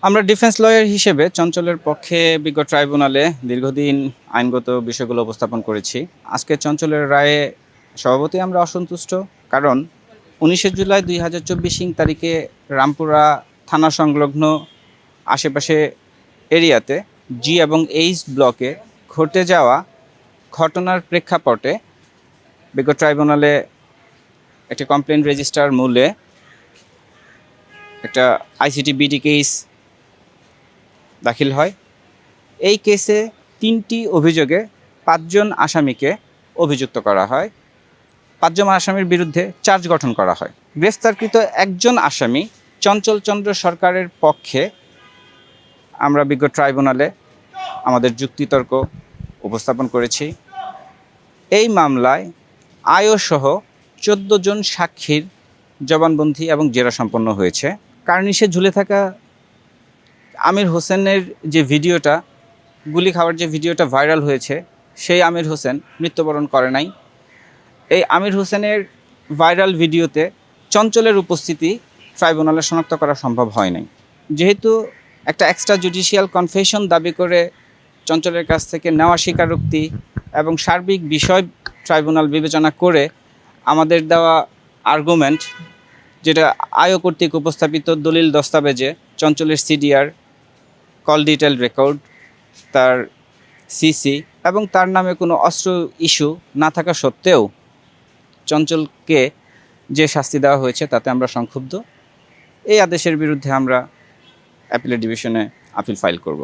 আমরা defence lawyer হিসেবে চঞ্চলের পক্ষে বিজ্ঞ ট্রাইব্যুনালে দীর্ঘদিন আইনগত বিষয়গুলো উপস্থাপন করেছি। আজকে চঞ্চলের রায়ে স্বভাবতই আমরা অসন্তুষ্ট, কারণ 19শে জুলাই 2024 তারিখে রামপুরা থানা সংলগ্ন আশেপাশে এরিয়াতে জি এবং এইচ ব্লকে ঘটে যাওয়া ঘটনার প্রেক্ষাপটে বিজ্ঞ ট্রাইব্যুনালে একটি কমপ্লেন রেজিস্টার মূলে একটা আইসিটি বিডি কেস দাখিল হয়। এই কেসে 3টি অভিযোগে 5 জন আসামিকে অভিযুক্ত করা হয়। 5 জন আসামির বিরুদ্ধে চার্জ গঠন করা হয়। গ্রেফতারকৃত একজন আসামি চঞ্চল চন্দ্র সরকারের পক্ষে আমরা বিজ্ঞ ট্রাইব্যুনালে আমাদের যুক্তিতর্ক উপস্থাপন করেছি। এই মামলায় আয়সহ 14 জন সাক্ষীর জবানবন্দি এবং জেরা সম্পন্ন হয়েছে। কার্নিশে ঝুলে থাকা আমির হোসেনের যে ভিডিওটা, গুলি খাওয়ার যে ভিডিওটা ভাইরাল হয়েছে, সেই আমির হোসেন মৃত্যুবরণ করে নাই। এই আমির হোসেনের ভাইরাল ভিডিওতে চঞ্চলের উপস্থিতি ট্রাইব্যুনালে শনাক্ত করা সম্ভব হয় নাই। যেহেতু একটা এক্সট্রা জুডিশিয়াল কনফেশন দাবি করে চঞ্চলের কাছ থেকে নেওয়া স্বীকারোক্তি এবং সার্বিক বিষয় ট্রাইব্যুনাল বিবেচনা করে আমাদের দেওয়া আর্গুমেন্ট, যেটা আয়ো কর্তৃক উপস্থাপিত দলিল দস্তাবেজে চঞ্চলের সিডিআর, কল ডিটেল রেকর্ড, তার সিসি এবং তার নামে কোনো অস্ত্র ইস্যু না থাকা সত্ত্বেও চঞ্চলকে যে শাস্তি দেওয়া হয়েছে তাতে আমরা সংক্ষুব্ধ। এই আদেশের বিরুদ্ধে আমরা অ্যাপিলেট ডিভিশনে আপিল ফাইল করব।